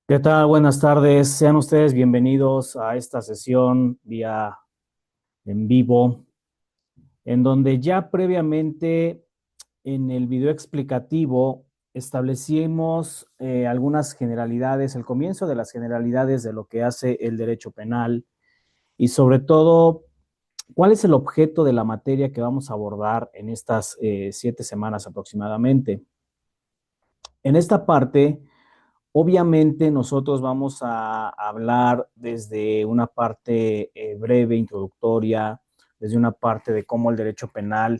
¿Qué tal? Buenas tardes. Sean ustedes bienvenidos a esta sesión vía en vivo, en donde ya previamente en el video explicativo establecimos algunas generalidades, el comienzo de las generalidades de lo que hace el derecho penal y sobre todo cuál es el objeto de la materia que vamos a abordar en estas 7 semanas aproximadamente. En esta parte, obviamente nosotros vamos a hablar desde una parte breve, introductoria, desde una parte de cómo el derecho penal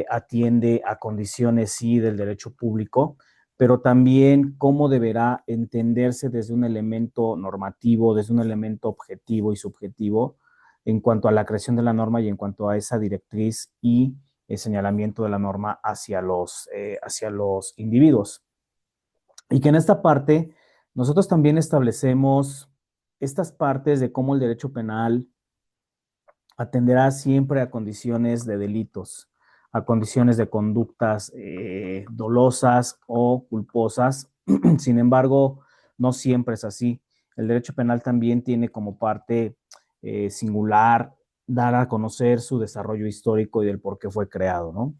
atiende a condiciones, sí, del derecho público, pero también cómo deberá entenderse desde un elemento normativo, desde un elemento objetivo y subjetivo en cuanto a la creación de la norma y en cuanto a esa directriz y el señalamiento de la norma hacia los individuos. Y que en esta parte nosotros también establecemos estas partes de cómo el derecho penal atenderá siempre a condiciones de delitos, a condiciones de conductas dolosas o culposas. Sin embargo, no siempre es así. El derecho penal también tiene como parte singular dar a conocer su desarrollo histórico y del por qué fue creado, ¿no?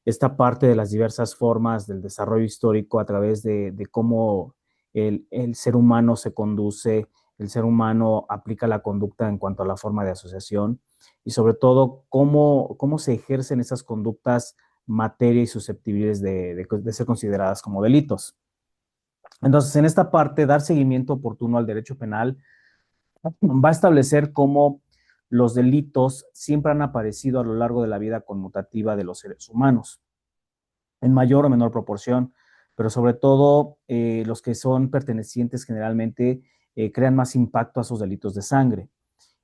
Esta parte de las diversas formas del desarrollo histórico a través de cómo el ser humano se conduce, el ser humano aplica la conducta en cuanto a la forma de asociación y sobre todo cómo se ejercen esas conductas materia y susceptibles de ser consideradas como delitos. Entonces, en esta parte, dar seguimiento oportuno al derecho penal va a establecer cómo los delitos siempre han aparecido a lo largo de la vida conmutativa de los seres humanos en mayor o menor proporción, pero sobre todo los que son pertenecientes generalmente crean más impacto a sus delitos de sangre.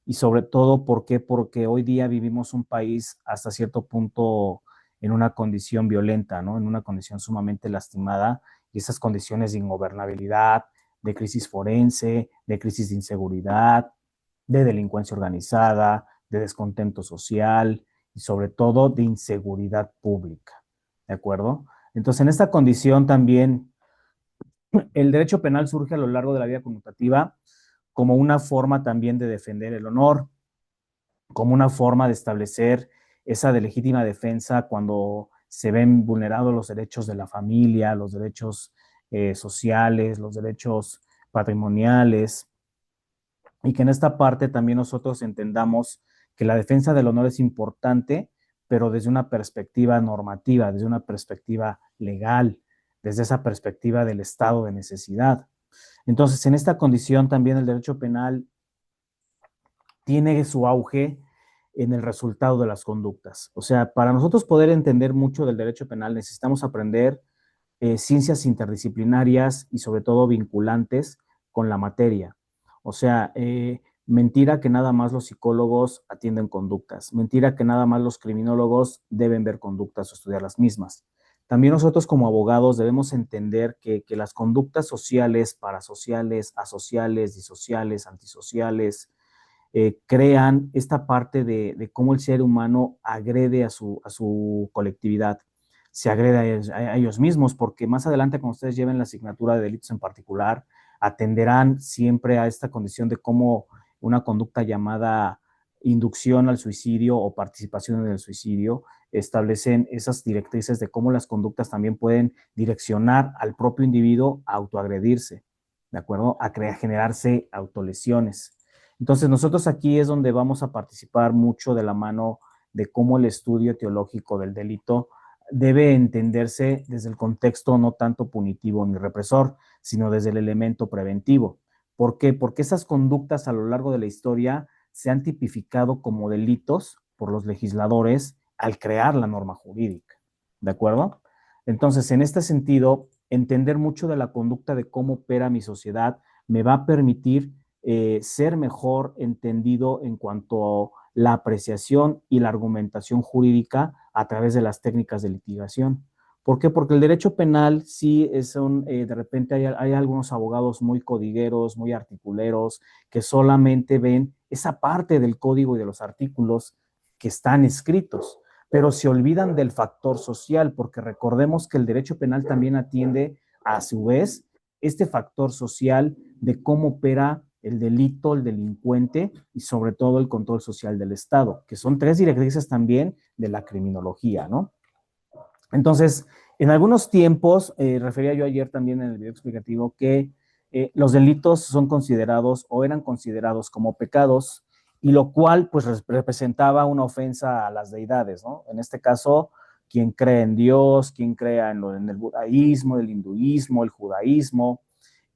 Y sobre todo, ¿por qué? Porque hoy día vivimos un país hasta cierto punto en una condición violenta, ¿no? En una condición sumamente lastimada y esas condiciones de ingobernabilidad, de crisis forense, de crisis de inseguridad, de delincuencia organizada, de descontento social y sobre todo de inseguridad pública. ¿De acuerdo? Entonces, en esta condición también el derecho penal surge a lo largo de la vida conmutativa como una forma también de defender el honor, como una forma de establecer esa de legítima defensa cuando se ven vulnerados los derechos de la familia, los derechos sociales, los derechos patrimoniales, y que en esta parte también nosotros entendamos que la defensa del honor es importante, pero desde una perspectiva normativa, desde una perspectiva legal, desde esa perspectiva del estado de necesidad. Entonces, en esta condición también el derecho penal tiene su auge en el resultado de las conductas. O sea, para nosotros poder entender mucho del derecho penal necesitamos aprender ciencias interdisciplinarias y sobre todo vinculantes con la materia. O sea, mentira que nada más los psicólogos atienden conductas, mentira que nada más los criminólogos deben ver conductas o estudiar las mismas. También nosotros como abogados debemos entender que las conductas sociales, parasociales, asociales, disociales, antisociales, crean esta parte cómo el ser humano agrede a su colectividad, se agrede a ellos mismos, porque más adelante cuando ustedes lleven la asignatura de delitos en particular, atenderán siempre a esta condición de cómo una conducta llamada inducción al suicidio o participación en el suicidio establecen esas directrices de cómo las conductas también pueden direccionar al propio individuo a autoagredirse, ¿de acuerdo? A generarse autolesiones. Entonces, nosotros aquí es donde vamos a participar mucho de la mano de cómo el estudio teológico del delito debe entenderse desde el contexto no tanto punitivo ni represor, sino desde el elemento preventivo. ¿Por qué? Porque esas conductas a lo largo de la historia se han tipificado como delitos por los legisladores al crear la norma jurídica. ¿De acuerdo? Entonces, en este sentido, entender mucho de la conducta de cómo opera mi sociedad me va a permitir ser mejor entendido en cuanto a la apreciación y la argumentación jurídica a través de las técnicas de litigación. ¿Por qué? Porque el derecho penal sí de repente hay algunos abogados muy codigueros, muy articuleros, que solamente ven esa parte del código y de los artículos que están escritos, pero se olvidan del factor social, porque recordemos que el derecho penal también atiende a su vez este factor social de cómo opera el delito, el delincuente y sobre todo el control social del Estado, que son tres directrices también de la criminología, ¿no? Entonces, en algunos tiempos, refería yo ayer también en el video explicativo que los delitos son considerados o eran considerados como pecados, y lo cual pues representaba una ofensa a las deidades, ¿no? En este caso, quien cree en Dios, quien crea en el budaísmo, el hinduismo, el judaísmo,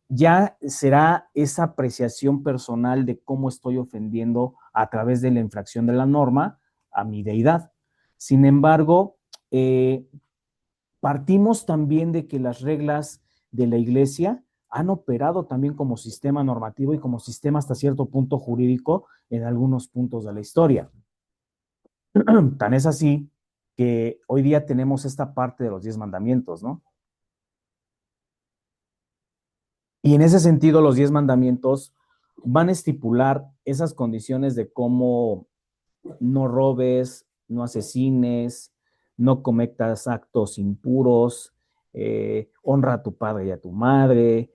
ya será esa apreciación personal de cómo estoy ofendiendo a través de la infracción de la norma a mi deidad. Sin embargo, partimos también de que las reglas de la Iglesia han operado también como sistema normativo y como sistema hasta cierto punto jurídico en algunos puntos de la historia. Tan es así que hoy día tenemos esta parte de los 10 mandamientos, ¿no? Y en ese sentido, los 10 mandamientos van a estipular esas condiciones de cómo no robes, no asesines, no cometas actos impuros, honra a tu padre y a tu madre,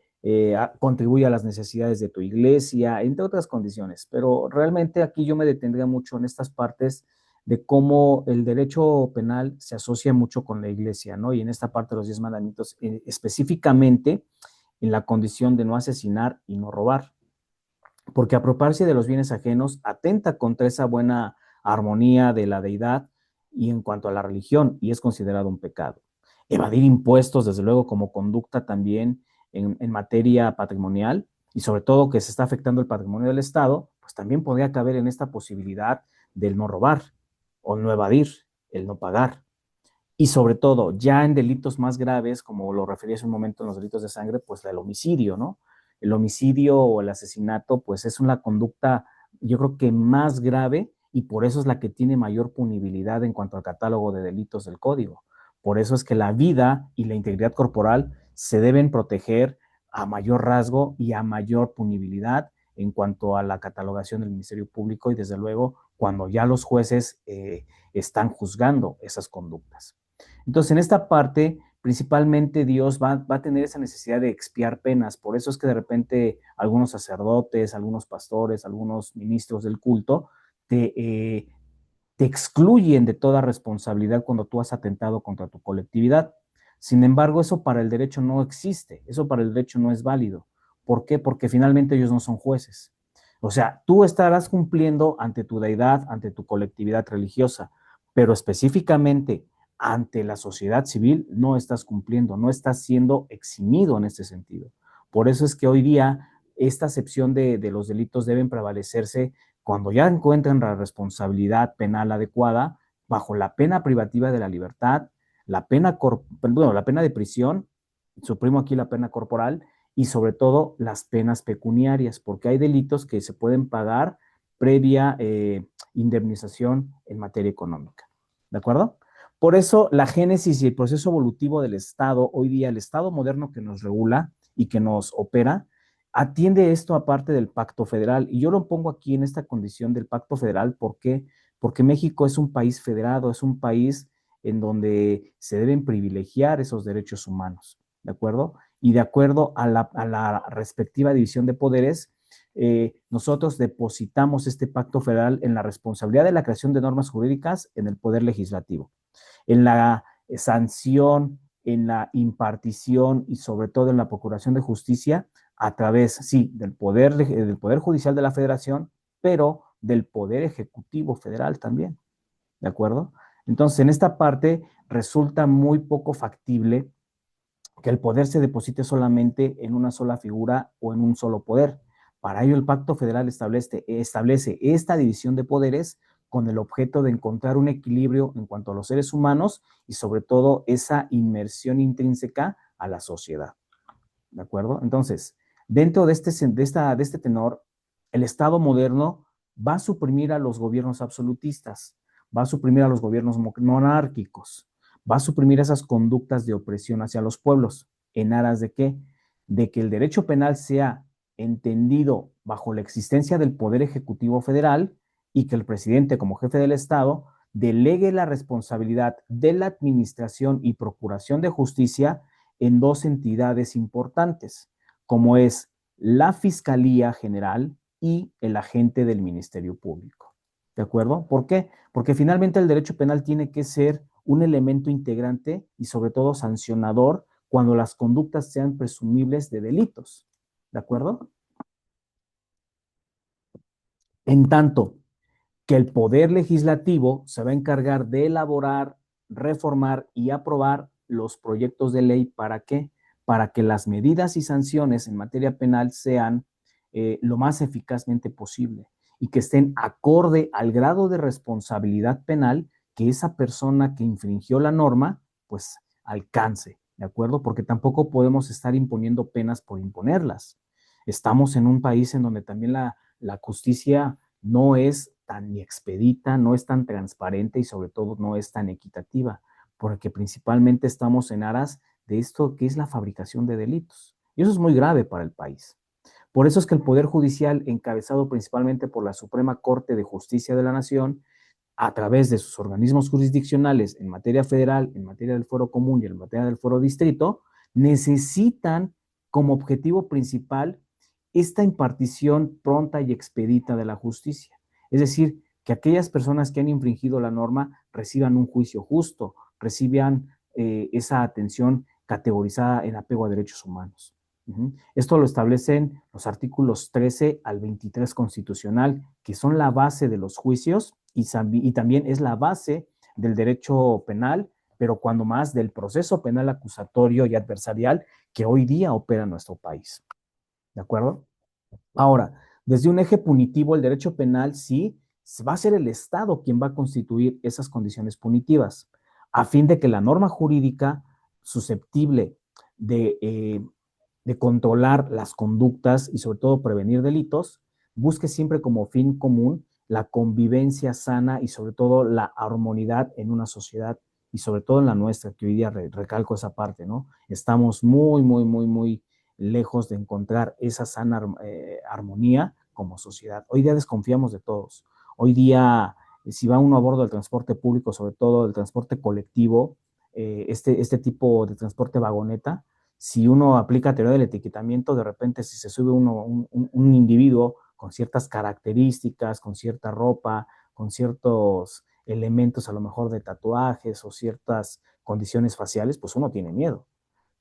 contribuye a las necesidades de tu iglesia, entre otras condiciones. Pero realmente aquí yo me detendría mucho en estas partes de cómo el derecho penal se asocia mucho con la iglesia, ¿no? Y en esta parte de los 10 mandamientos, específicamente en la condición de no asesinar y no robar, porque apropiarse de los bienes ajenos atenta contra esa buena armonía de la deidad y en cuanto a la religión, y es considerado un pecado. Evadir impuestos, desde luego, como conducta también en materia patrimonial, y sobre todo que se está afectando el patrimonio del Estado, pues también podría caber en esta posibilidad del no robar o no evadir, el no pagar. Y sobre todo, ya en delitos más graves, como lo referí hace un momento en los delitos de sangre, pues el homicidio, ¿no? El homicidio o el asesinato, pues es una conducta, yo creo que más grave, y por eso es la que tiene mayor punibilidad en cuanto al catálogo de delitos del código. Por eso es que la vida y la integridad corporal se deben proteger a mayor rasgo y a mayor punibilidad en cuanto a la catalogación del Ministerio Público y desde luego cuando ya los jueces están juzgando esas conductas. Entonces, en esta parte, principalmente Dios va a tener esa necesidad de expiar penas. Por eso es que de repente algunos sacerdotes, algunos pastores, algunos ministros del culto te, eh, te excluyen de toda responsabilidad cuando tú has atentado contra tu colectividad. Sin embargo, eso para el derecho no existe, eso para el derecho no es válido. ¿Por qué? Porque finalmente ellos no son jueces. O sea, tú estarás cumpliendo ante tu deidad, ante tu colectividad religiosa, pero específicamente ante la sociedad civil no estás cumpliendo, no estás siendo eximido en este sentido. Por eso es que hoy día esta acepción de los delitos deben prevalecerse cuando ya encuentran la responsabilidad penal adecuada, bajo la pena privativa de la libertad, la pena de prisión, suprimo aquí la pena corporal, y sobre todo las penas pecuniarias, porque hay delitos que se pueden pagar previa indemnización en materia económica. ¿De acuerdo? Por eso la génesis y el proceso evolutivo del Estado, hoy día el Estado moderno que nos regula y que nos opera, atiende esto aparte del Pacto Federal. Y yo lo pongo aquí en esta condición del Pacto Federal, ¿por qué? Porque México es un país federado, es un país en donde se deben privilegiar esos derechos humanos, ¿de acuerdo? Y de acuerdo a la respectiva división de poderes, nosotros depositamos este pacto federal en la responsabilidad de la creación de normas jurídicas en el poder legislativo, en la sanción, en la impartición y sobre todo en la procuración de justicia a través, sí, del poder Judicial de la Federación, pero del Poder Ejecutivo Federal también, ¿de acuerdo? Entonces, en esta parte resulta muy poco factible que el poder se deposite solamente en una sola figura o en un solo poder. Para ello, el Pacto Federal establece esta división de poderes con el objeto de encontrar un equilibrio en cuanto a los seres humanos y sobre todo esa inmersión intrínseca a la sociedad. ¿De acuerdo? Entonces, dentro de este tenor, el Estado moderno va a suprimir a los gobiernos absolutistas, va a suprimir a los gobiernos monárquicos, va a suprimir esas conductas de opresión hacia los pueblos. ¿En aras de qué? De que el derecho penal sea entendido bajo la existencia del Poder Ejecutivo Federal y que el presidente, como jefe del Estado, delegue la responsabilidad de la administración y procuración de justicia en dos entidades importantes. como es la Fiscalía General y el agente del Ministerio Público. ¿De acuerdo? ¿Por qué? Porque finalmente el derecho penal tiene que ser un elemento integrante y sobre todo sancionador cuando las conductas sean presumibles de delitos. ¿De acuerdo? En tanto que el Poder Legislativo se va a encargar de elaborar, reformar y aprobar los proyectos de ley. ¿Para qué? Para que las medidas y sanciones en materia penal sean lo más eficazmente posible y que estén acorde al grado de responsabilidad penal que esa persona que infringió la norma, pues alcance, ¿de acuerdo? Porque tampoco podemos estar imponiendo penas por imponerlas. Estamos en un país en donde también la justicia no es tan expedita, no es tan transparente y sobre todo no es tan equitativa, porque principalmente estamos en aras de esto que es la fabricación de delitos. Y eso es muy grave para el país. Por eso es que el Poder Judicial, encabezado principalmente por la Suprema Corte de Justicia de la Nación, a través de sus organismos jurisdiccionales en materia federal, en materia del fuero común y en materia del fuero distrito, necesitan como objetivo principal esta impartición pronta y expedita de la justicia. Es decir, que aquellas personas que han infringido la norma reciban un juicio justo, reciban esa atención categorizada en apego a derechos humanos. Esto lo establecen los artículos 13 al 23 constitucional, que son la base de los juicios y también es la base del derecho penal, pero cuando más del proceso penal acusatorio y adversarial que hoy día opera en nuestro país. ¿De acuerdo? Ahora, desde un eje punitivo, el derecho penal sí va a ser el Estado quien va a constituir esas condiciones punitivas, a fin de que la norma jurídica susceptible de controlar las conductas y sobre todo prevenir delitos, busque siempre como fin común la convivencia sana y sobre todo la armonidad en una sociedad y sobre todo en la nuestra, que hoy día recalco esa parte, ¿no? Estamos muy lejos de encontrar esa sana armonía como sociedad. Hoy día desconfiamos de todos. Hoy día, si va uno a bordo del transporte público, sobre todo del transporte colectivo, este tipo de transporte vagoneta, si uno aplica teoría del etiquetamiento, de repente si se sube un individuo con ciertas características, con cierta ropa, con ciertos elementos a lo mejor de tatuajes o ciertas condiciones faciales, pues uno tiene miedo,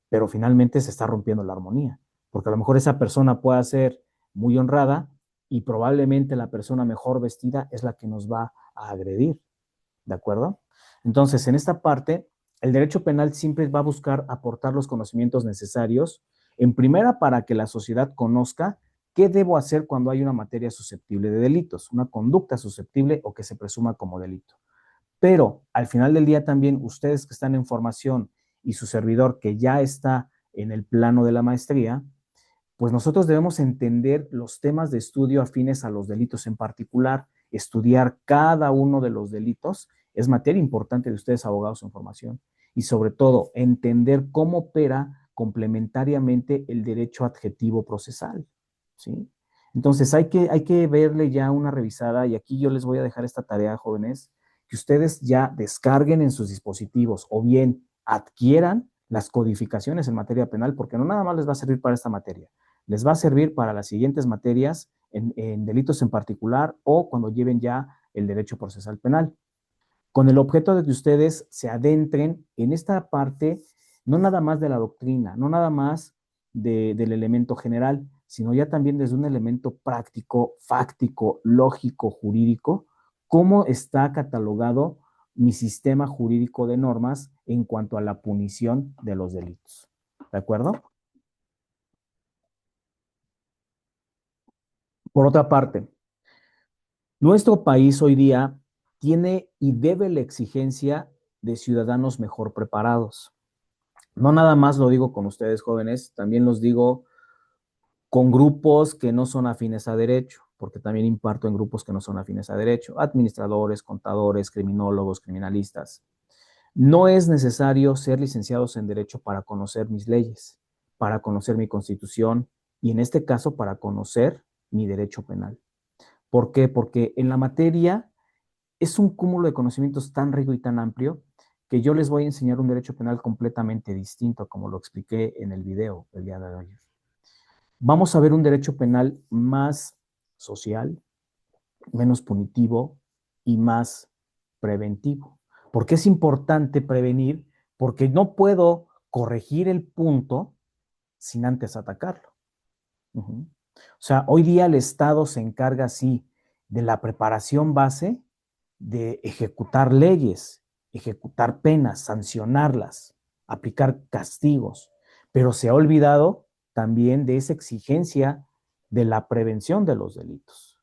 pero finalmente se está rompiendo la armonía, porque a lo mejor esa persona puede ser muy honrada y probablemente la persona mejor vestida es la que nos va a agredir, ¿de acuerdo? Entonces, en esta parte, el derecho penal siempre va a buscar aportar los conocimientos necesarios, en primera, para que la sociedad conozca qué debo hacer cuando hay una materia susceptible de delitos, una conducta susceptible o que se presuma como delito. Pero al final del día también ustedes que están en formación y su servidor que ya está en el plano de la maestría, pues nosotros debemos entender los temas de estudio afines a los delitos en particular, estudiar cada uno de los delitos, es materia importante de ustedes abogados en formación, y sobre todo entender cómo opera complementariamente el derecho adjetivo procesal, ¿sí? Entonces hay que verle ya una revisada, y aquí yo les voy a dejar esta tarea, jóvenes, que ustedes ya descarguen en sus dispositivos o bien adquieran las codificaciones en materia penal, porque no nada más les va a servir para esta materia, les va a servir para las siguientes materias en delitos en particular o cuando lleven ya el derecho procesal penal, con el objeto de que ustedes se adentren en esta parte, no nada más de la doctrina, no nada más del elemento general, sino ya también desde un elemento práctico, fáctico, lógico, jurídico, cómo está catalogado mi sistema jurídico de normas en cuanto a la punición de los delitos. ¿De acuerdo? Por otra parte, nuestro país hoy día tiene y debe la exigencia de ciudadanos mejor preparados. No nada más lo digo con ustedes jóvenes, también los digo con grupos que no son afines a derecho, porque también imparto en grupos que no son afines a derecho, administradores, contadores, criminólogos, criminalistas. No es necesario ser licenciados en derecho para conocer mis leyes, para conocer mi constitución y en este caso para conocer mi derecho penal. ¿Por qué? Porque en la materia es un cúmulo de conocimientos tan rico y tan amplio que yo les voy a enseñar un derecho penal completamente distinto, como lo expliqué en el video el día de hoy. vamos a ver un derecho penal más social, menos punitivo y más preventivo. ¿Por qué es importante prevenir? Porque no puedo corregir el punto sin antes atacarlo. O sea, hoy día el Estado se encarga, sí, de la preparación base, de ejecutar leyes, ejecutar penas, sancionarlas, aplicar castigos, pero se ha olvidado también de esa exigencia de la prevención de los delitos.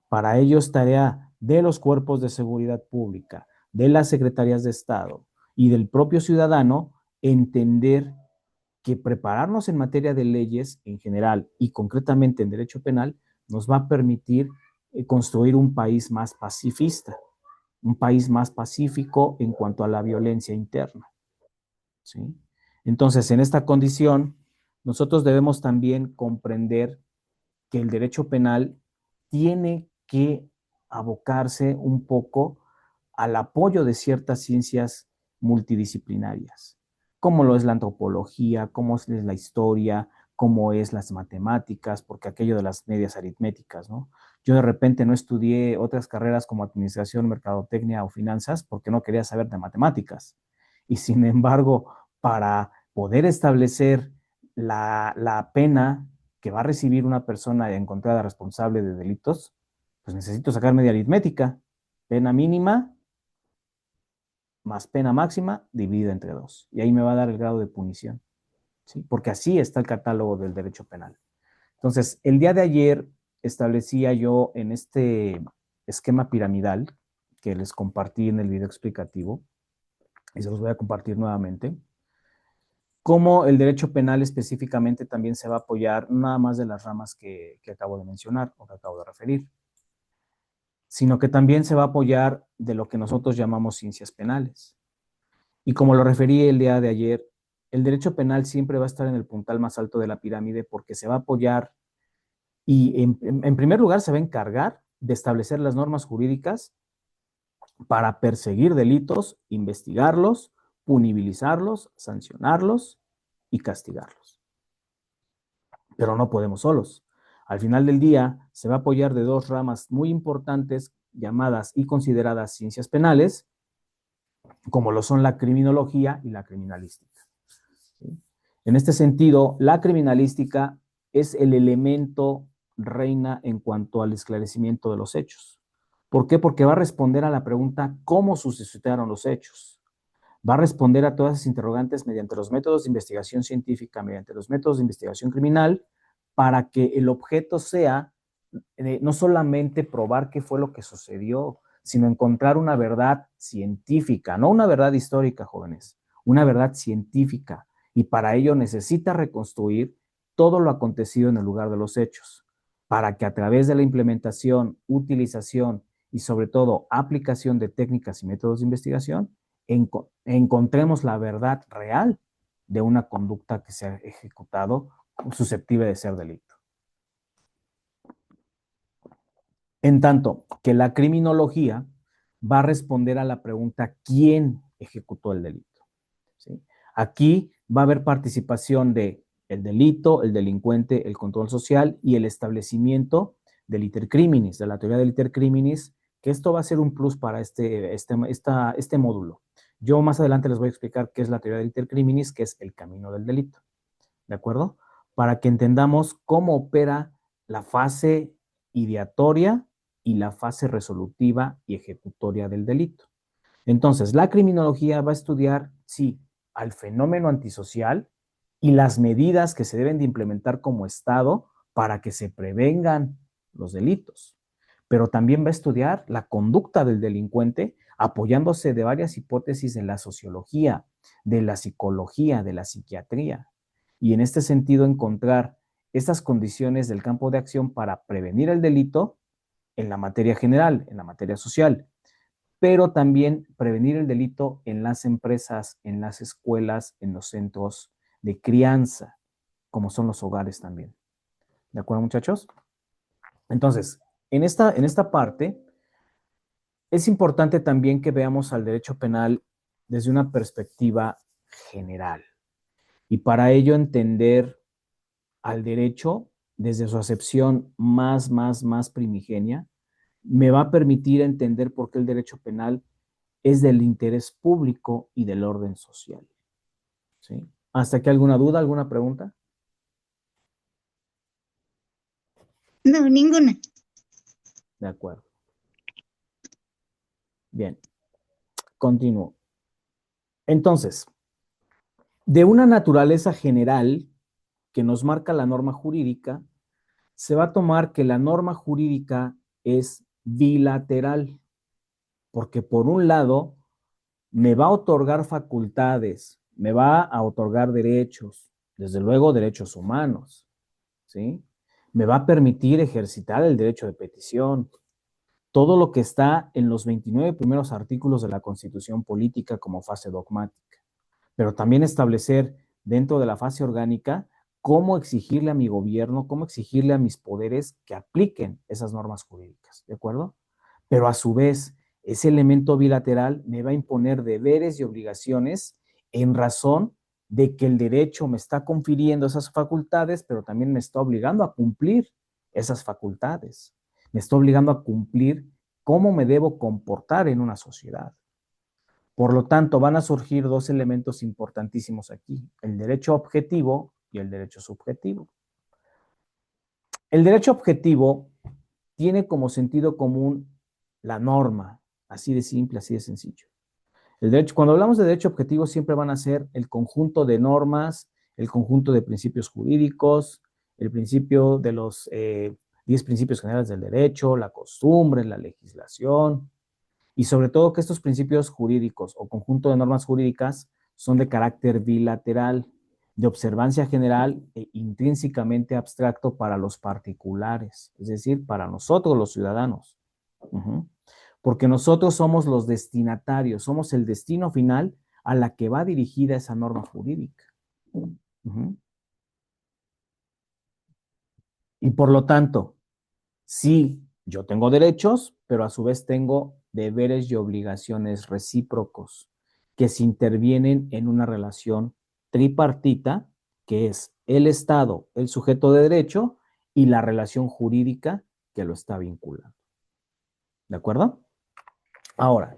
Para ello es tarea de los cuerpos de seguridad pública, de las secretarías de Estado y del propio ciudadano entender que prepararnos en materia de leyes en general y concretamente en derecho penal nos va a permitir construir un país más pacifista, un país más pacífico en cuanto a la violencia interna. ¿Sí? Entonces, en esta condición, nosotros debemos también comprender que el derecho penal tiene que abocarse un poco al apoyo de ciertas ciencias multidisciplinarias, como lo es la antropología, como es la historia, como es las matemáticas, porque aquello de las medias aritméticas, ¿no? Yo de repente no estudié otras carreras como administración, mercadotecnia o finanzas porque no quería saber de matemáticas. Y sin embargo, para poder establecer la pena que va a recibir una persona encontrada responsable de delitos, pues necesito sacar media aritmética. Pena mínima más pena máxima dividida entre 2. Y ahí me va a dar el grado de punición. ¿Sí? Porque así está el catálogo del derecho penal. Entonces, el día de ayer establecía yo en este esquema piramidal que les compartí en el video explicativo, y se los voy a compartir nuevamente, cómo el derecho penal específicamente también se va a apoyar nada más de las ramas que acabo de mencionar o que acabo de referir, sino que también se va a apoyar de lo que nosotros llamamos ciencias penales. Y como lo referí el día de ayer, el derecho penal siempre va a estar en el puntal más alto de la pirámide porque se va a apoyar y en primer lugar se va a encargar de establecer las normas jurídicas para perseguir delitos, investigarlos, punibilizarlos, sancionarlos y castigarlos. Pero no podemos solos. Al final del día se va a apoyar de dos ramas muy importantes llamadas y consideradas ciencias penales, como lo son la criminología y la criminalística. ¿Sí? En este sentido, la criminalística es el elemento reina en cuanto al esclarecimiento de los hechos. ¿Por qué? Porque va a responder a la pregunta ¿cómo suscitaron los hechos? Va a responder a todas esas interrogantes mediante los métodos de investigación científica, mediante los métodos de investigación criminal, para que el objeto sea no solamente probar qué fue lo que sucedió, sino encontrar una verdad científica, no una verdad histórica, jóvenes, una verdad científica. Y para ello necesita reconstruir todo lo acontecido en el lugar de los hechos, para que a través de la implementación, utilización y sobre todo aplicación de técnicas y métodos de investigación, encontremos la verdad real de una conducta que se ha ejecutado susceptible de ser delito. En tanto que la criminología va a responder a la pregunta ¿quién ejecutó el delito? ¿Sí? Aquí va a haber participación de el delito, el delincuente, el control social y el establecimiento del iter criminis, de la teoría del iter criminis, que esto va a ser un plus para este módulo. Yo más adelante les voy a explicar qué es la teoría del iter criminis, que es el camino del delito, ¿de acuerdo? Para que entendamos cómo opera la fase ideatoria y la fase resolutiva y ejecutoria del delito. Entonces, la criminología va a estudiar, sí, al fenómeno antisocial y las medidas que se deben de implementar como Estado para que se prevengan los delitos. Pero también va a estudiar la conducta del delincuente apoyándose de varias hipótesis de la sociología, de la psicología, de la psiquiatría. Y en este sentido encontrar estas condiciones del campo de acción para prevenir el delito en la materia general, en la materia social, pero también prevenir el delito en las empresas, en las escuelas, en los centros de crianza, como son los hogares también. ¿De acuerdo, muchachos? Entonces, en esta parte, es importante también que veamos al derecho penal desde una perspectiva general. Y para ello entender al derecho desde su acepción más primigenia, me va a permitir entender por qué el derecho penal es del interés público y del orden social. ¿Sí? ¿Hasta aquí alguna duda, alguna pregunta? No, ninguna. De acuerdo. Bien, continúo. Entonces, de una naturaleza general que nos marca la norma jurídica, se va a tomar que la norma jurídica es bilateral, porque por un lado me va a otorgar facultades, me va a otorgar derechos, desde luego derechos humanos, ¿sí? Me va a permitir ejercitar el derecho de petición, todo lo que está en los 29 primeros artículos de la Constitución Política como fase dogmática, pero también establecer dentro de la fase orgánica cómo exigirle a mi gobierno, cómo exigirle a mis poderes que apliquen esas normas jurídicas, ¿de acuerdo? Pero a su vez, ese elemento bilateral me va a imponer deberes y obligaciones en razón de que el derecho me está confiriendo esas facultades, pero también me está obligando a cumplir esas facultades. Me está obligando a cumplir cómo me debo comportar en una sociedad. Por lo tanto, van a surgir dos elementos importantísimos aquí, el derecho objetivo y el derecho subjetivo. El derecho objetivo tiene como sentido común la norma, así de simple, así de sencillo. El derecho, cuando hablamos de derecho objetivo, siempre van a ser el conjunto de normas, el conjunto de principios jurídicos, el principio de los 10 principios generales del derecho, la costumbre, la legislación, y sobre todo que estos principios jurídicos o conjunto de normas jurídicas son de carácter bilateral, de observancia general e intrínsecamente abstracto para los particulares, es decir, para nosotros los ciudadanos. Porque nosotros somos los destinatarios, somos el destino final a la que va dirigida esa norma jurídica. Y por lo tanto, sí, yo tengo derechos, pero a su vez tengo deberes y obligaciones recíprocos que se intervienen en una relación tripartita, que es el Estado, el sujeto de derecho, y la relación jurídica que lo está vinculando. ¿De acuerdo? Ahora,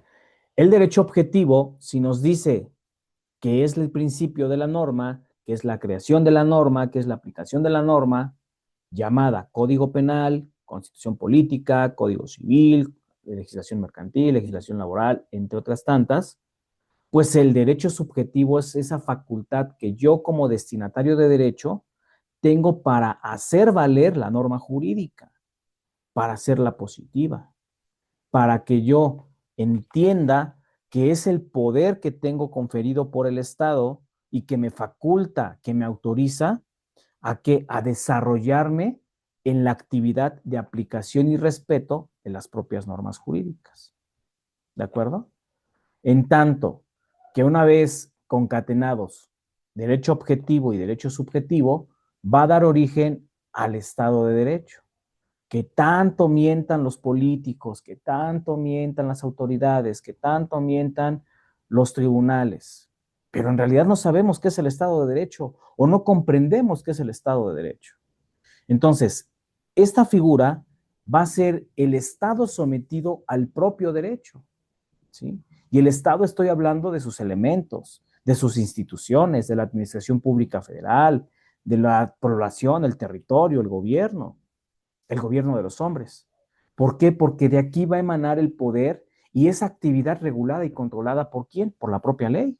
el derecho objetivo, si nos dice que es el principio de la norma, que es la creación de la norma, que es la aplicación de la norma, llamada Código Penal, Constitución Política, Código Civil, legislación mercantil, legislación laboral, entre otras tantas, pues el derecho subjetivo es esa facultad que yo como destinatario de derecho tengo para hacer valer la norma jurídica, para hacerla positiva, para que yo entienda que es el poder que tengo conferido por el Estado y que me faculta, que me autoriza a desarrollarme en la actividad de aplicación y respeto de las propias normas jurídicas. ¿De acuerdo? En tanto que una vez concatenados derecho objetivo y derecho subjetivo, va a dar origen al Estado de Derecho. Que tanto mientan los políticos, que tanto mientan las autoridades, que tanto mientan los tribunales, pero en realidad no sabemos qué es el Estado de Derecho o no comprendemos qué es el Estado de Derecho. Entonces, esta figura va a ser el Estado sometido al propio derecho, ¿sí? Y el Estado estoy hablando de sus elementos, de sus instituciones, de la administración pública federal, de la población, el territorio, el gobierno de los hombres. ¿Por qué? Porque de aquí va a emanar el poder y esa actividad regulada y controlada ¿por quién? Por la propia ley.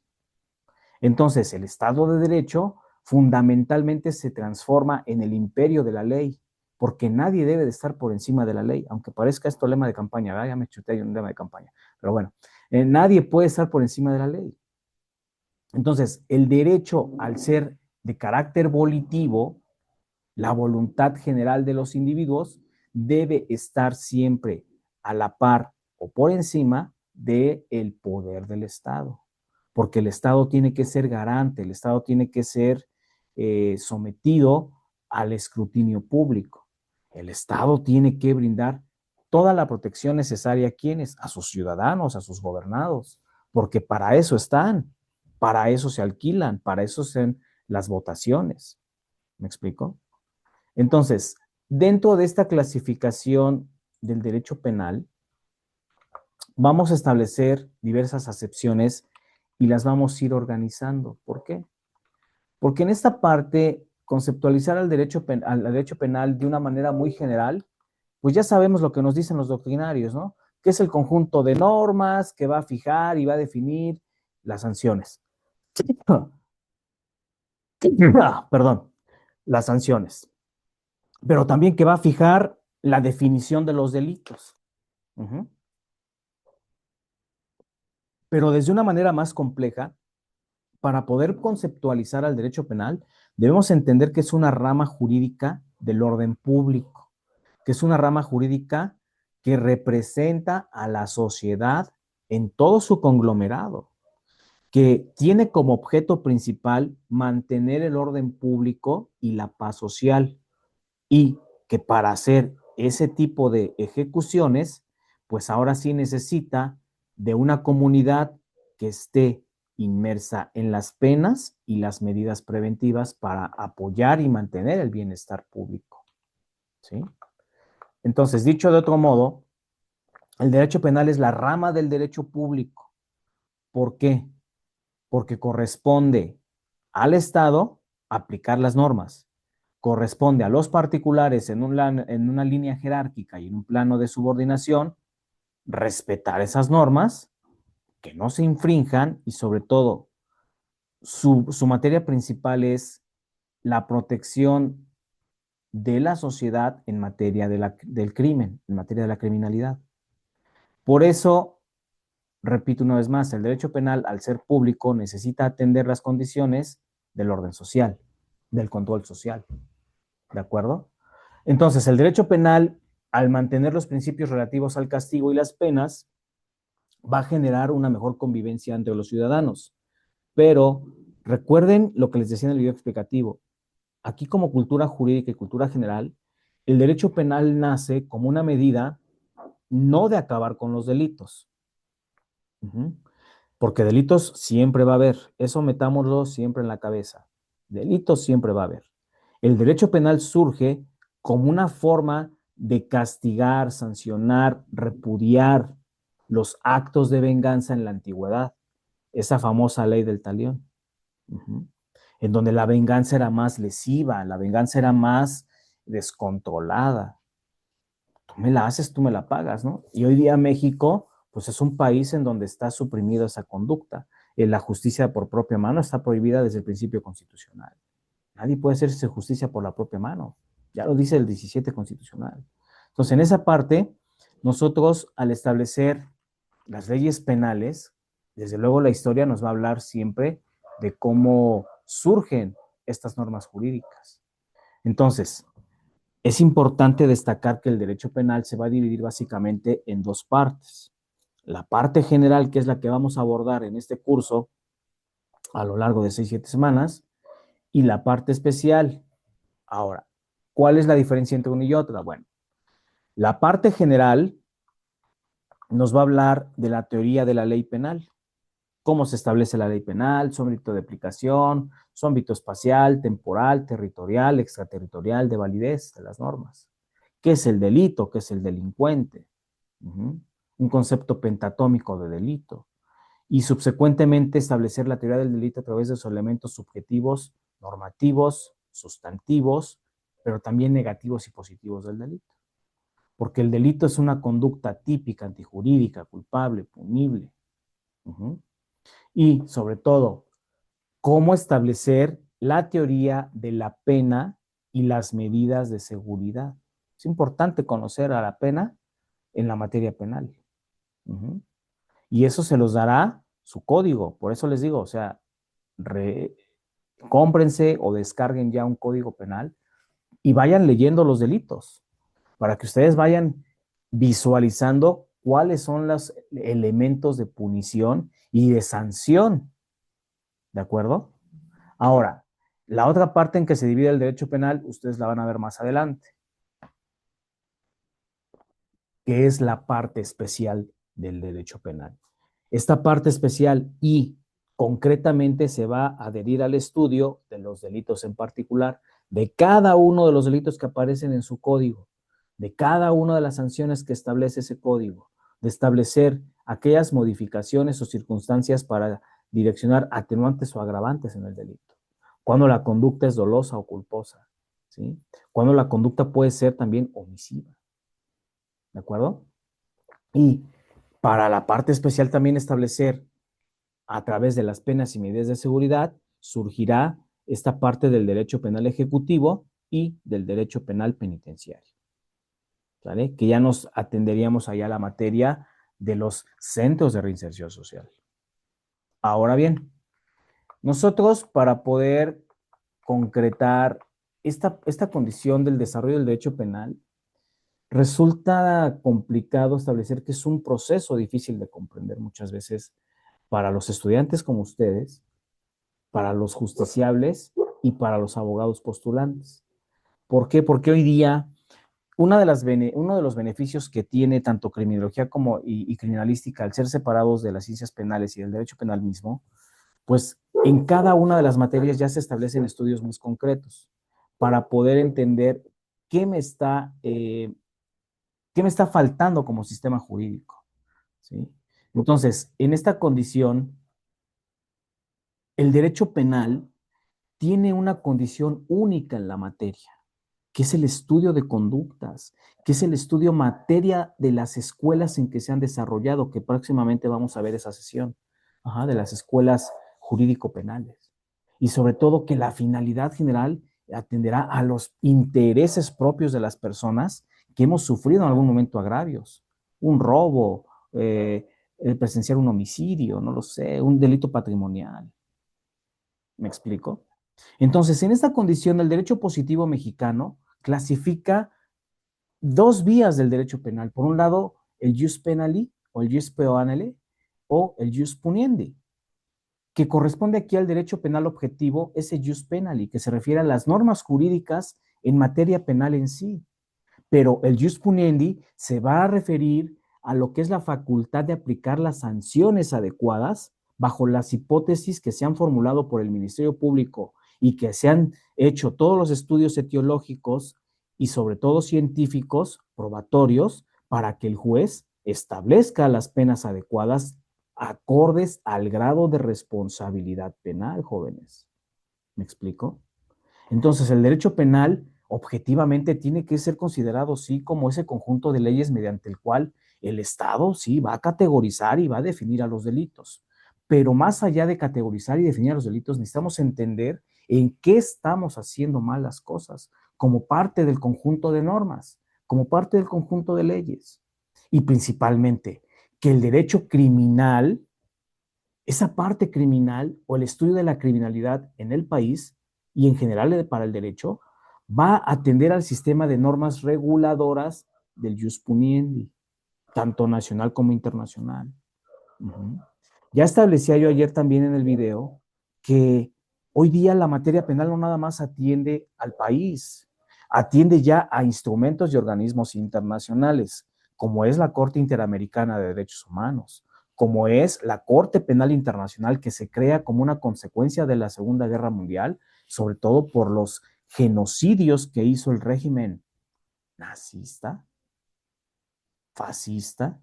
Entonces, el Estado de Derecho fundamentalmente se transforma en el imperio de la ley, porque nadie debe de estar por encima de la ley, aunque parezca esto lema de campaña, ¿verdad? Ya me chuté ahí un lema de campaña, pero bueno, nadie puede estar por encima de la ley. Entonces, el derecho, al ser de carácter volitivo, la voluntad general de los individuos debe estar siempre a la par o por encima del poder del Estado, porque el Estado tiene que ser garante, el Estado tiene que ser sometido al escrutinio público. El Estado tiene que brindar toda la protección necesaria a quienes, a sus ciudadanos, a sus gobernados, porque para eso están, para eso se alquilan, para eso son las votaciones. ¿Me explico? Entonces, dentro de esta clasificación del derecho penal, vamos a establecer diversas acepciones y las vamos a ir organizando. ¿Por qué? Porque en esta parte, conceptualizar al derecho penal de una manera muy general, pues ya sabemos lo que nos dicen los doctrinarios, ¿no? Que es el conjunto de normas que va a fijar y va a definir las sanciones. Perdón, las sanciones. Pero también que va a fijar la definición de los delitos. Uh-huh. Pero desde una manera más compleja, para poder conceptualizar al derecho penal, debemos entender que es una rama jurídica del orden público, que es una rama jurídica que representa a la sociedad en todo su conglomerado, que tiene como objeto principal mantener el orden público y la paz social, y que para hacer ese tipo de ejecuciones, pues ahora sí necesita de una comunidad que esté inmersa en las penas y las medidas preventivas para apoyar y mantener el bienestar público. ¿Sí? Entonces, dicho de otro modo, el derecho penal es la rama del derecho público. ¿Por qué? Porque corresponde al Estado aplicar las normas, corresponde a los particulares en una línea jerárquica y en un plano de subordinación respetar esas normas, que no se infrinjan y sobre todo su materia principal es la protección de la sociedad en materia del crimen, en materia de la criminalidad. Por eso, repito una vez más, el derecho penal, al ser público, necesita atender las condiciones del orden social, del control social. ¿De acuerdo? Entonces, el derecho penal, al mantener los principios relativos al castigo y las penas, va a generar una mejor convivencia entre los ciudadanos. Pero recuerden lo que les decía en el video explicativo. Aquí, como cultura jurídica y cultura general, el derecho penal nace como una medida no de acabar con los delitos. Porque delitos siempre va a haber. Eso metámoslo siempre en la cabeza. Delitos siempre va a haber. El derecho penal surge como una forma de castigar, sancionar, repudiar los actos de venganza en la antigüedad. Esa famosa ley del talión. En donde la venganza era más lesiva, la venganza era más descontrolada. Tú me la haces, tú me la pagas, ¿no? Y hoy día México, pues es un país en donde está suprimida esa conducta. La justicia por propia mano está prohibida desde el principio constitucional. Nadie puede hacerse justicia por la propia mano. Ya lo dice el 17 constitucional. Entonces, en esa parte, nosotros al establecer las leyes penales, desde luego la historia nos va a hablar siempre de cómo surgen estas normas jurídicas. Entonces, es importante destacar que el derecho penal se va a dividir básicamente en dos partes. La parte general, que es la que vamos a abordar en este curso a lo largo de 6-7 semanas, y la parte especial. Ahora, ¿cuál es la diferencia entre una y otra? Bueno, la parte general nos va a hablar de la teoría de la ley penal, cómo se establece la ley penal, su ámbito de aplicación, su ámbito espacial, temporal, territorial, extraterritorial, de validez de las normas. ¿Qué es el delito? ¿Qué es el delincuente? Un concepto pentatómico de delito. Y subsecuentemente establecer la teoría del delito a través de sus elementos subjetivos, normativos, sustantivos, pero también negativos y positivos del delito. Porque el delito es una conducta típica, antijurídica, culpable, punible. Y sobre todo, cómo establecer la teoría de la pena y las medidas de seguridad. Es importante conocer a la pena en la materia penal. Y eso se los dará su código. Por eso les digo, o sea, cómprense o descarguen ya un código penal y vayan leyendo los delitos para que ustedes vayan visualizando cuáles son los elementos de punición y de sanción. ¿De acuerdo? Ahora, la otra parte en que se divide el derecho penal, ustedes la van a ver más adelante, que es la parte especial del derecho penal. Esta parte especial y concretamente se va a adherir al estudio de los delitos en particular, de cada uno de los delitos que aparecen en su código, de cada una de las sanciones que establece ese código, de establecer aquellas modificaciones o circunstancias para direccionar atenuantes o agravantes en el delito. Cuando la conducta es dolosa o culposa, ¿sí? Cuando la conducta puede ser también omisiva, ¿de acuerdo? Y para la parte especial también establecer a través de las penas y medidas de seguridad surgirá esta parte del derecho penal ejecutivo y del derecho penal penitenciario, ¿vale? Que ya nos atenderíamos allá a la materia de los centros de reinserción social. Ahora bien, nosotros para poder concretar esta condición del desarrollo del derecho penal, resulta complicado establecer que es un proceso difícil de comprender muchas veces para los estudiantes como ustedes, para los justiciables y para los abogados postulantes. ¿Por qué? Porque hoy día uno de los beneficios que tiene tanto criminología como y criminalística al ser separados de las ciencias penales y del derecho penal mismo, pues en cada una de las materias ya se establecen estudios más concretos para poder entender qué me está, eh, qué me está faltando como sistema jurídico, ¿sí? Entonces, en esta condición, el derecho penal tiene una condición única en la materia, que es el estudio de conductas, que es el estudio materia de las escuelas en que se han desarrollado, que próximamente vamos a ver esa sesión, de las escuelas jurídico-penales. Y sobre todo que la finalidad general atenderá a los intereses propios de las personas que hemos sufrido en algún momento agravios, un robo, el presenciar un homicidio, no lo sé, un delito patrimonial. ¿Me explico? Entonces, en esta condición, el derecho positivo mexicano clasifica dos vías del derecho penal. Por un lado, el jus penali o el jus peonale o el jus puniendi, que corresponde aquí al derecho penal objetivo, ese jus penali, que se refiere a las normas jurídicas en materia penal en sí. Pero el jus puniendi se va a referir a lo que es la facultad de aplicar las sanciones adecuadas bajo las hipótesis que se han formulado por el Ministerio Público y que se han hecho todos los estudios etiológicos y sobre todo científicos probatorios para que el juez establezca las penas adecuadas acordes al grado de responsabilidad penal, jóvenes. ¿Me explico? Entonces, el derecho penal objetivamente tiene que ser considerado, sí, como ese conjunto de leyes mediante el cual el Estado, sí, va a categorizar y va a definir a los delitos. Pero más allá de categorizar y definir a los delitos, necesitamos entender en qué estamos haciendo mal las cosas, como parte del conjunto de normas, como parte del conjunto de leyes. Y principalmente, que el derecho criminal, esa parte criminal o el estudio de la criminalidad en el país y en general para el derecho, va a atender al sistema de normas reguladoras del jus puniendi, tanto nacional como internacional. Ya establecía yo ayer también en el video que hoy día la materia penal no nada más atiende al país, atiende ya a instrumentos y organismos internacionales, como es la Corte Interamericana de Derechos Humanos, como es la Corte Penal Internacional que se crea como una consecuencia de la Segunda Guerra Mundial, sobre todo por los genocidios que hizo el régimen nazista, fascista,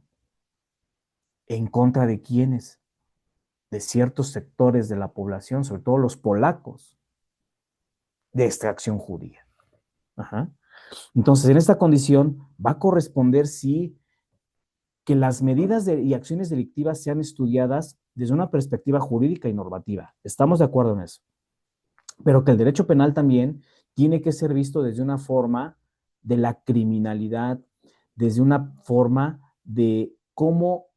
en contra de quienes, de ciertos sectores de la población, sobre todo los polacos, de extracción judía. Ajá. Entonces, en esta condición va a corresponder, sí, que las medidas y acciones delictivas sean estudiadas desde una perspectiva jurídica y normativa. Estamos de acuerdo en eso. Pero que el derecho penal también tiene que ser visto desde una forma de la criminalidad, desde una forma de cómo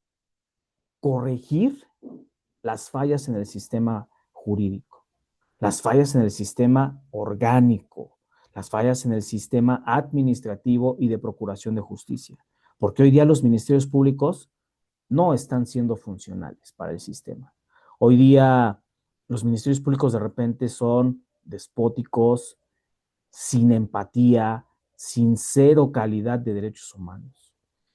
corregir las fallas en el sistema jurídico, las fallas en el sistema orgánico, las fallas en el sistema administrativo y de procuración de justicia. Porque hoy día los ministerios públicos no están siendo funcionales para el sistema. Hoy día los ministerios públicos de repente son despóticos, sin empatía, sin cero calidad de derechos humanos.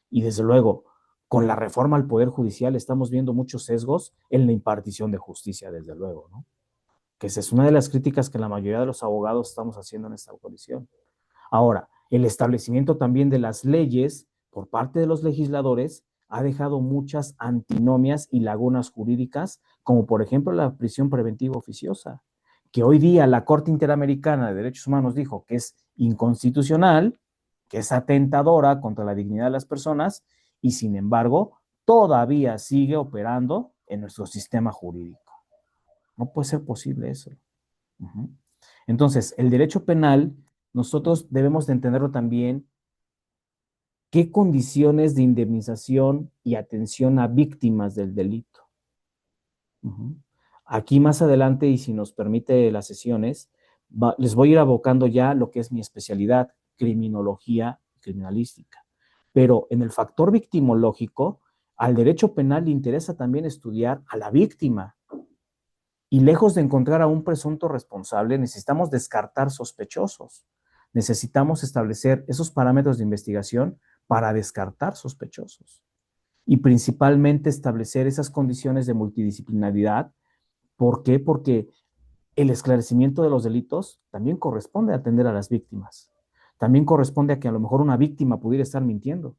Y desde luego, con la reforma al Poder Judicial estamos viendo muchos sesgos en la impartición de justicia, desde luego, ¿no? que esa es una de las críticas que la mayoría de los abogados estamos haciendo en esta colisión. Ahora, el establecimiento también de las leyes por parte de los legisladores ha dejado muchas antinomias y lagunas jurídicas, como por ejemplo la prisión preventiva oficiosa, que hoy día la Corte Interamericana de Derechos Humanos dijo que es inconstitucional, que es atentadora contra la dignidad de las personas, y sin embargo, todavía sigue operando en nuestro sistema jurídico. No puede ser posible eso. Uh-huh. Entonces, el derecho penal, nosotros debemos de entenderlo también, qué condiciones de indemnización y atención a víctimas del delito. Uh-huh. Aquí más adelante, y si nos permite las sesiones, les voy a ir abocando ya lo que es mi especialidad, criminología criminalística. Pero en el factor victimológico, al derecho penal le interesa también estudiar a la víctima. Y lejos de encontrar a un presunto responsable, necesitamos descartar sospechosos. Necesitamos establecer esos parámetros de investigación para descartar sospechosos. Y principalmente establecer esas condiciones de multidisciplinaridad. ¿Por qué? Porque el esclarecimiento de los delitos también corresponde a atender a las víctimas. También corresponde a que a lo mejor una víctima pudiera estar mintiendo.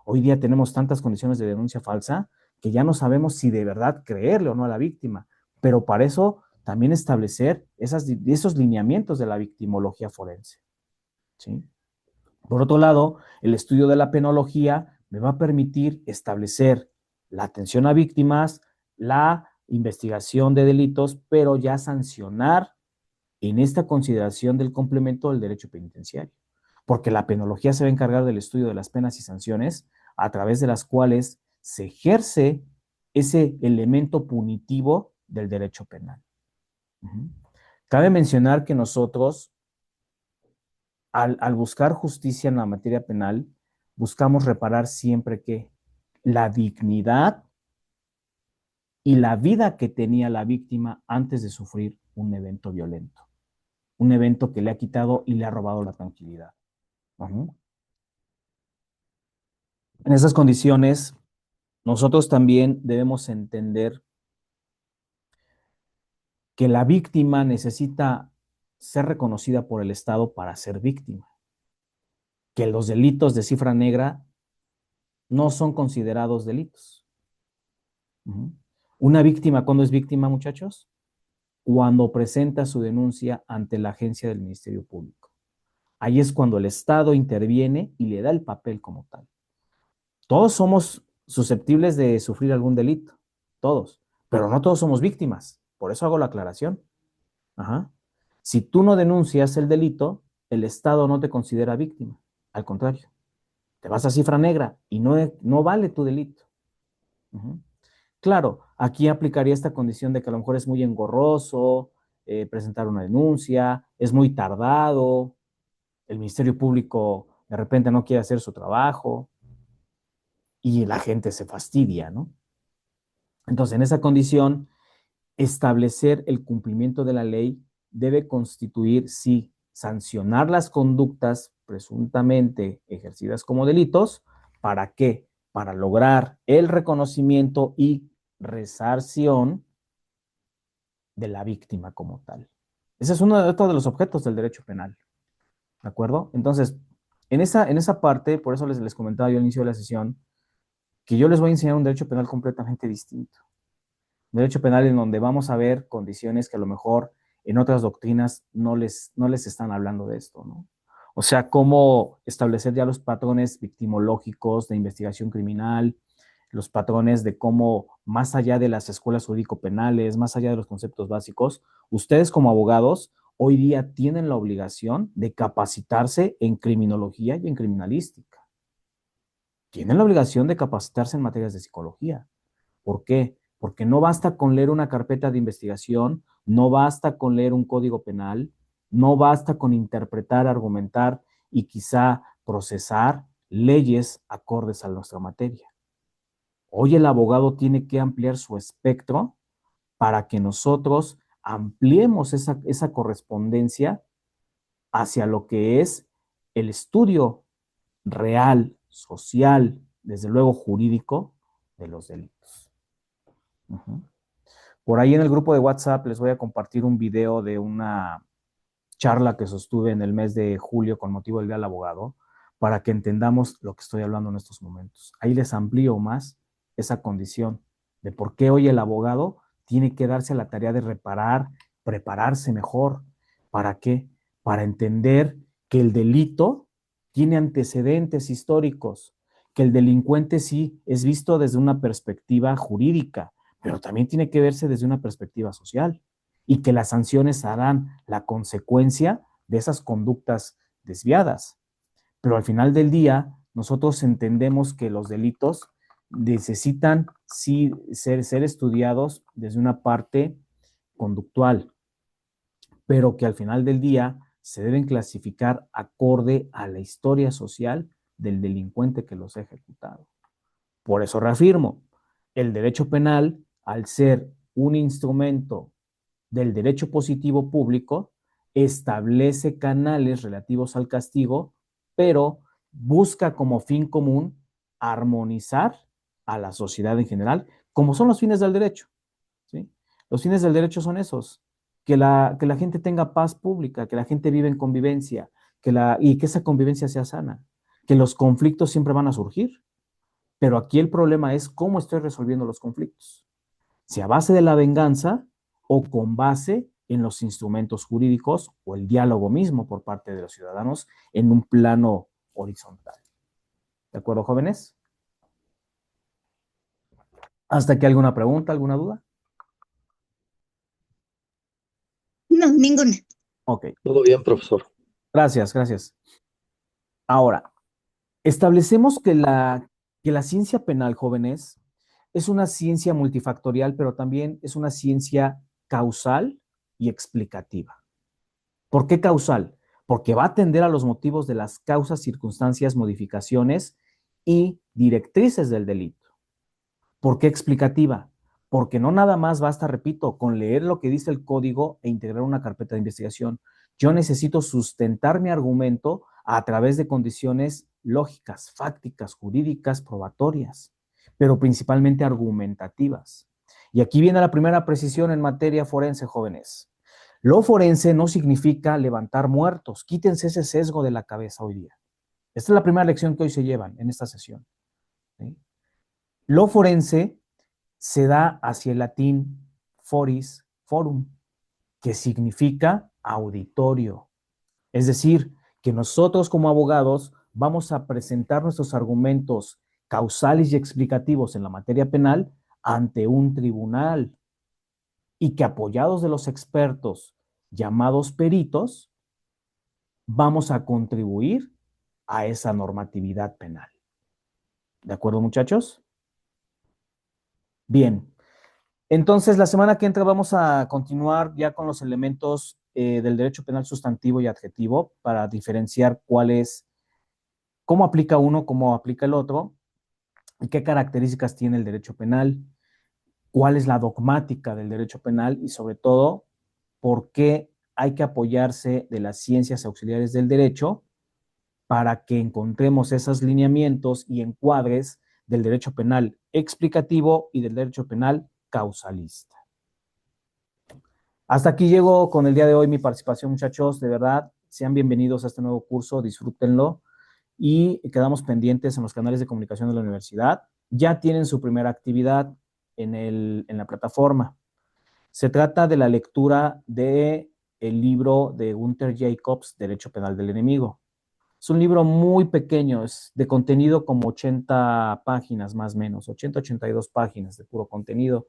Hoy día tenemos tantas condiciones de denuncia falsa que ya no sabemos si de verdad creerle o no a la víctima, pero para eso también establecer esos lineamientos de la victimología forense. ¿Sí? Por otro lado, el estudio de la penología me va a permitir establecer la atención a víctimas, la investigación de delitos, pero ya sancionar en esta consideración del complemento del derecho penitenciario. Porque la penología se va a encargar del estudio de las penas y sanciones a través de las cuales se ejerce ese elemento punitivo del derecho penal. Cabe mencionar que nosotros, al buscar justicia en la materia penal, buscamos reparar siempre que la dignidad y la vida que tenía la víctima antes de sufrir un evento violento, un evento que le ha quitado y le ha robado la tranquilidad. En esas condiciones, nosotros también debemos entender que la víctima necesita ser reconocida por el Estado para ser víctima, que los delitos de cifra negra no son considerados delitos. Una víctima, ¿cuándo es víctima, muchachos? Cuando presenta su denuncia ante la agencia del Ministerio Público. Ahí es cuando el Estado interviene y le da el papel como tal. Todos somos susceptibles de sufrir algún delito, todos, pero no todos somos víctimas. Por eso hago la aclaración. Ajá. Si tú no denuncias el delito, el Estado no te considera víctima. Al contrario, te vas a cifra negra y no vale tu delito. Claro, aquí aplicaría esta condición de que a lo mejor es muy engorroso presentar una denuncia, es muy tardado, el Ministerio Público de repente no quiere hacer su trabajo y la gente se fastidia, ¿no? Entonces, en esa condición, establecer el cumplimiento de la ley debe constituir, sí, sancionar las conductas presuntamente ejercidas como delitos. ¿Para qué? Para lograr el reconocimiento y resarción de la víctima como tal. Ese es otro de los objetos del derecho penal. ¿De acuerdo? Entonces, en esa parte, por eso les comentaba yo al inicio de la sesión, que yo les voy a enseñar un derecho penal completamente distinto. Derecho penal en donde vamos a ver condiciones que a lo mejor en otras doctrinas no les están hablando de esto, ¿no? O sea, cómo establecer ya los patrones victimológicos de investigación criminal, los patrones de cómo, más allá de las escuelas jurídico-penales, más allá de los conceptos básicos, ustedes como abogados hoy día tienen la obligación de capacitarse en criminología y en criminalística. Tienen la obligación de capacitarse en materias de psicología. ¿Por qué? Porque no basta con leer una carpeta de investigación, no basta con leer un código penal, no basta con interpretar, argumentar y quizá procesar leyes acordes a nuestra materia. Hoy el abogado tiene que ampliar su espectro para que nosotros ampliemos esa correspondencia hacia lo que es el estudio real, social, desde luego jurídico, de los delitos. Por ahí en el grupo de WhatsApp les voy a compartir un video de una charla que sostuve en el mes de julio con motivo del Día del Abogado, para que entendamos lo que estoy hablando en estos momentos. Ahí les amplío más esa condición de por qué hoy el abogado tiene que darse a la tarea de reparar, prepararse mejor. ¿Para qué? Para entender que el delito tiene antecedentes históricos, que el delincuente sí es visto desde una perspectiva jurídica, pero también tiene que verse desde una perspectiva social, y que las sanciones harán la consecuencia de esas conductas desviadas. Pero al final del día, nosotros entendemos que los delitos necesitan sí ser estudiados desde una parte conductual, pero que al final del día se deben clasificar acorde a la historia social del delincuente que los ha ejecutado. Por eso reafirmo, el derecho penal, al ser un instrumento del derecho positivo público, establece canales relativos al castigo, pero busca como fin común armonizar a la sociedad en general, como son los fines del derecho. ¿Sí? Los fines del derecho son esos: que la gente tenga paz pública, que la gente viva en convivencia, y que esa convivencia sea sana, que los conflictos siempre van a surgir, pero aquí el problema es cómo estoy resolviendo los conflictos, si a base de la venganza o con base en los instrumentos jurídicos o el diálogo mismo por parte de los ciudadanos en un plano horizontal. ¿De acuerdo, jóvenes? ¿Hasta aquí alguna pregunta, alguna duda? No, ninguna. Ok, Todo bien, profesor. gracias, gracias. Ahora, establecemos que la ciencia penal, jóvenes, es una ciencia multifactorial, pero también es una ciencia causal y explicativa. ¿Por qué causal? Porque va a atender a los motivos de las causas, circunstancias, modificaciones y directrices del delito. ¿Por qué explicativa? Porque no nada más basta, repito, con leer lo que dice el código e integrar una carpeta de investigación. Yo necesito sustentar mi argumento a través de condiciones lógicas, fácticas, jurídicas, probatorias, pero principalmente argumentativas. Y aquí viene la primera precisión en materia forense, jóvenes. Lo forense no significa levantar muertos. Quítense ese sesgo de la cabeza hoy día. Esta es la primera lección que hoy se llevan en esta sesión. ¿Sí? Lo forense se da hacia el latín foris, forum, que significa auditorio. Es decir, que nosotros como abogados vamos a presentar nuestros argumentos causales y explicativos en la materia penal ante un tribunal, y que apoyados de los expertos llamados peritos, vamos a contribuir a esa normatividad penal. ¿De acuerdo, muchachos? Bien. Entonces, la semana que entra vamos a continuar ya con los elementos del derecho penal sustantivo y adjetivo para diferenciar cómo aplica uno, cómo aplica el otro, y qué características tiene el derecho penal, cuál es la dogmática del derecho penal y sobre todo, por qué hay que apoyarse de las ciencias auxiliares del derecho para que encontremos esos lineamientos y encuadres del derecho penal explicativo y del derecho penal causalista. Hasta aquí llego con el día de hoy mi participación, muchachos. De verdad, sean bienvenidos a este nuevo curso, disfrútenlo y quedamos pendientes en los canales de comunicación de la universidad. Ya tienen su primera actividad en la plataforma. Se trata de la lectura del libro de Gunther Jacobs, Derecho Penal del Enemigo. Es un libro muy pequeño, es de contenido como 80 páginas más o menos, 82 páginas de puro contenido.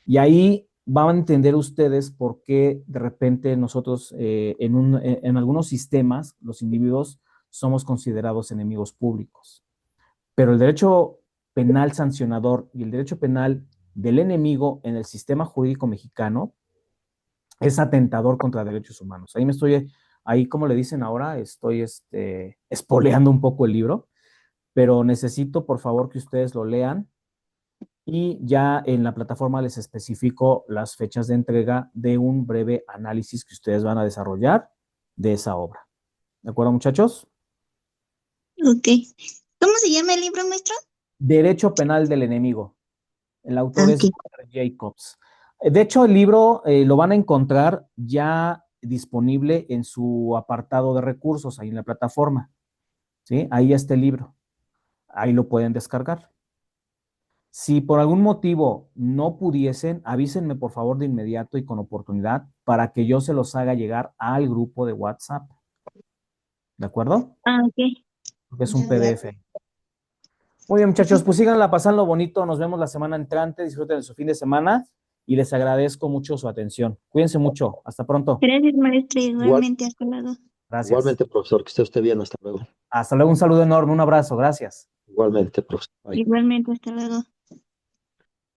Y ahí van a entender ustedes por qué de repente nosotros en algunos sistemas, los individuos, somos considerados enemigos públicos. Pero el derecho penal sancionador y el derecho penal del enemigo en el sistema jurídico mexicano es atentador contra derechos humanos. Ahí como le dicen ahora, estoy espoleando un poco el libro, pero necesito por favor que ustedes lo lean y ya en la plataforma les especifico las fechas de entrega de un breve análisis que ustedes van a desarrollar de esa obra. ¿De acuerdo, muchachos? Ok. ¿Cómo se llama el libro, maestro? Derecho penal del enemigo. El autor es Ok. Walter Jacobs. De hecho, el libro lo van a encontrar ya disponible en su apartado de recursos, ahí en la plataforma, ¿sí? Ahí está el libro, ahí lo pueden descargar. Si por algún motivo no pudiesen, avísenme por favor de inmediato y con oportunidad para que yo se los haga llegar al grupo de WhatsApp. ¿De acuerdo? Ah, ok. Porque es un PDF. Muy bien, muchachos, pues síganla pasando bonito. Nos vemos la semana entrante. Disfruten de su fin de semana y les agradezco mucho su atención. Cuídense mucho. Hasta pronto. Gracias, maestra. Igual, Igualmente, hasta luego. Gracias. igualmente, profesor, que esté usted bien, hasta luego. Hasta luego. Un saludo enorme. Un abrazo. Gracias. Igualmente, profesor. Bye. Igualmente, hasta luego.